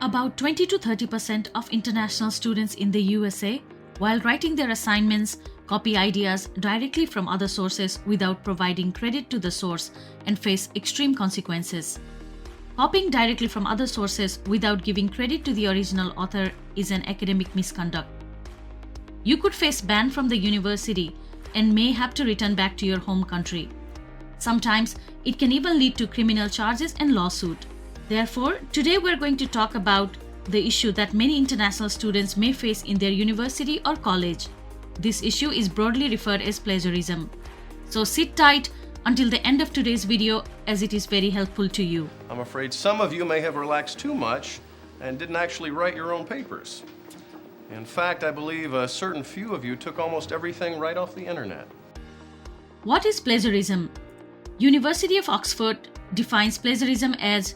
About 20 to 30% of international students in the USA, while writing their assignments, copy ideas directly from other sources without providing credit to the source and face extreme consequences. Copying directly from other sources without giving credit to the original author is an academic misconduct. You could face ban from the university and may have to return back to your home country. Sometimes it can even lead to criminal charges and lawsuit. Therefore, today we're going to talk about the issue that many international students may face in their university or college. This issue is broadly referred as plagiarism. So sit tight until the end of today's video, as it is very helpful to you. I'm afraid some of you may have relaxed too much and didn't actually write your own papers. In fact, I believe a certain few of you took almost everything right off the internet. What is plagiarism? University of Oxford defines plagiarism as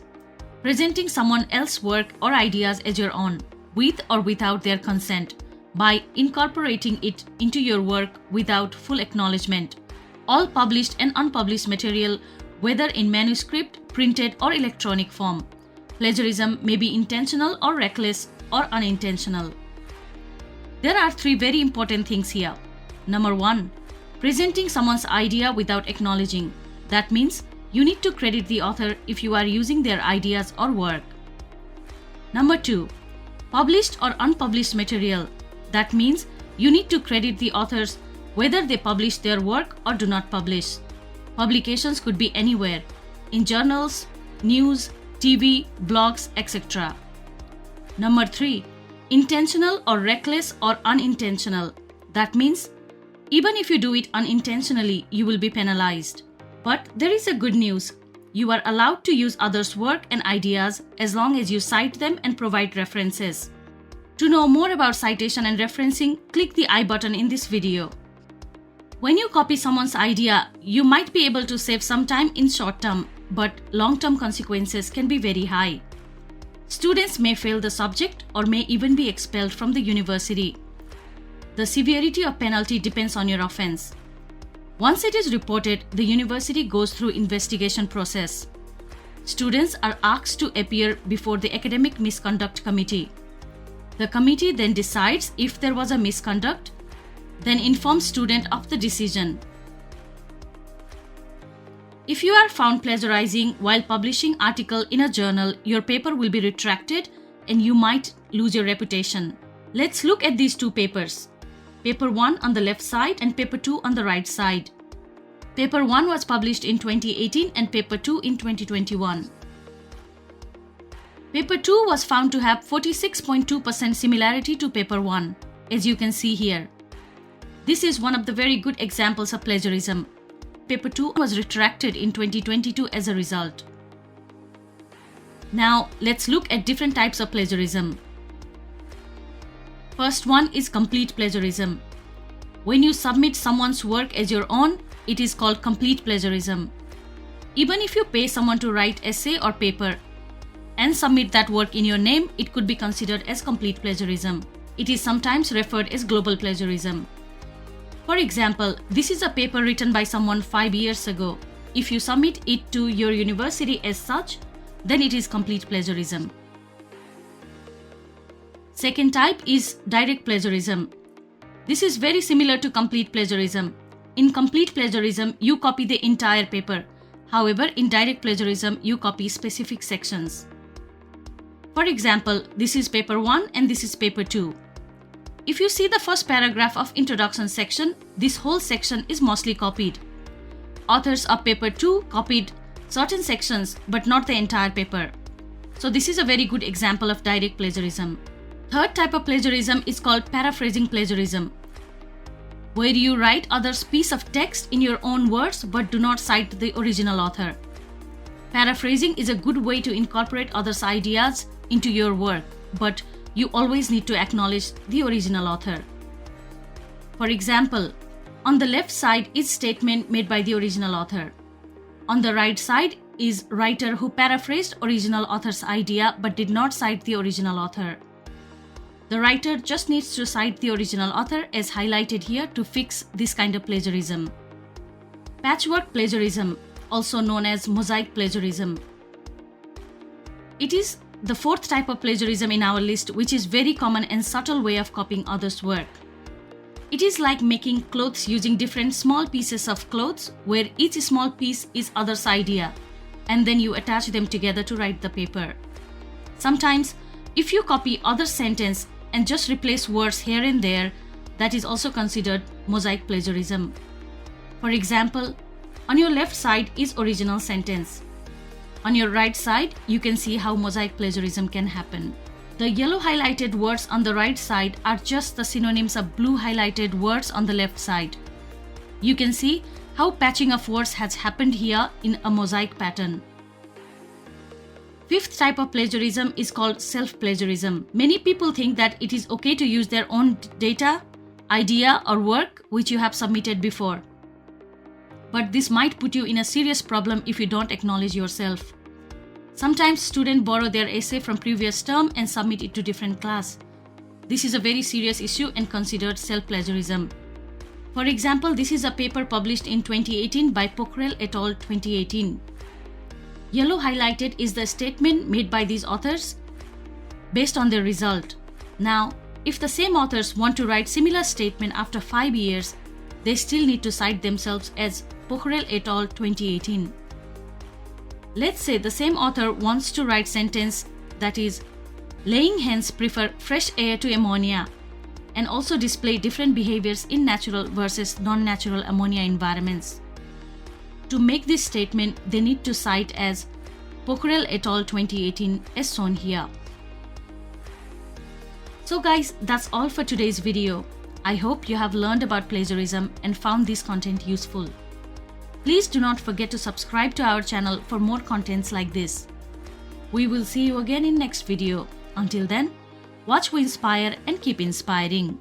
presenting someone else's work or ideas as your own, with or without their consent, by incorporating it into your work without full acknowledgement. All published and unpublished material, whether in manuscript, printed or electronic form. Plagiarism may be intentional or reckless or unintentional. There are three very important things here. Number 1, presenting someone's idea without acknowledging. That means you need to credit the author if you are using their ideas or work. Number 2, published or unpublished material. That means you need to credit the authors whether they publish their work or do not publish. Publications could be anywhere, in journals, news, TV, blogs, etc. Number 3, intentional or reckless or unintentional. That means even if you do it unintentionally, you will be penalized. But there is a good news. You are allowed to use others' work and ideas as long as you cite them and provide references. To know more about citation and referencing, click the I button in this video. When you copy someone's idea, you might be able to save some time in short term, but long-term consequences can be very high. Students may fail the subject or may even be expelled from the university. The severity of penalty depends on your offense. Once it is reported, the university goes through investigation process. Students are asked to appear before the Academic Misconduct Committee. The committee then decides if there was a misconduct, then informs student of the decision. If you are found plagiarizing while publishing article in a journal, your paper will be retracted and you might lose your reputation. Let's look at these two papers. Paper 1 on the left side and Paper 2 on the right side. Paper 1 was published in 2018 and Paper 2 in 2021. Paper 2 was found to have 46.2% similarity to Paper 1, as you can see here. This is one of the very good examples of plagiarism. Paper 2 was retracted in 2022 as a result. Now, let's look at different types of plagiarism. First one is complete plagiarism. When you submit someone's work as your own, it is called complete plagiarism. Even if you pay someone to write essay or paper and submit that work in your name, it could be considered as complete plagiarism. It is sometimes referred as global plagiarism. For example, this is a paper written by someone 5 years ago. If you submit it to your university as such, then it is complete plagiarism. Second type is direct plagiarism. This is very similar to complete plagiarism. In complete plagiarism, you copy the entire paper. However, in direct plagiarism, you copy specific sections. For example, this is paper 1 and this is paper 2. If you see the first paragraph of introduction section, this whole section is mostly copied. Authors of paper 2 copied certain sections but not the entire paper. So this is a very good example of direct plagiarism. Third type of plagiarism is called paraphrasing plagiarism, where you write others' piece of text in your own words but do not cite the original author. Paraphrasing is a good way to incorporate others' ideas into your work, but you always need to acknowledge the original author. For example, on the left side is statement made by the original author. On the right side is writer who paraphrased original author's idea but did not cite the original author. The writer just needs to cite the original author as highlighted here to fix this kind of plagiarism. Patchwork plagiarism, also known as mosaic plagiarism. It is the fourth type of plagiarism in our list, which is very common and subtle way of copying others' work. It is like making clothes using different small pieces of clothes, where each small piece is others' idea, and then you attach them together to write the paper. Sometimes, if you copy other sentence and just replace words here and there, that is also considered mosaic plagiarism. For example, on your left side is original sentence. On your right side, you can see how mosaic plagiarism can happen. The yellow highlighted words on the right side are just the synonyms of blue highlighted words on the left side. You can see how patching of words has happened here in a mosaic pattern. Fifth type of plagiarism is called self-plagiarism. Many people think that it is okay to use their own data, idea, or work which you have submitted before. But this might put you in a serious problem if you don't acknowledge yourself. Sometimes students borrow their essay from previous term and submit it to different class. This is a very serious issue and considered self-plagiarism. For example, this is a paper published in 2018 by Pockrell et al. 2018. Yellow highlighted is the statement made by these authors based on their result. Now, if the same authors want to write similar statement after 5 years, they still need to cite themselves as Pockrell et al. 2018. Let's say the same author wants to write sentence that is, laying hens prefer fresh air to ammonia, and also display different behaviors in natural versus non-natural ammonia environments. To make this statement, they need to cite as Pockrell et al. 2018 as shown here. So guys, that's all for today's video. I hope you have learned about plagiarism and found this content useful. Please do not forget to subscribe to our channel for more contents like this. We will see you again in next video. Until then, watch, we inspire and keep inspiring.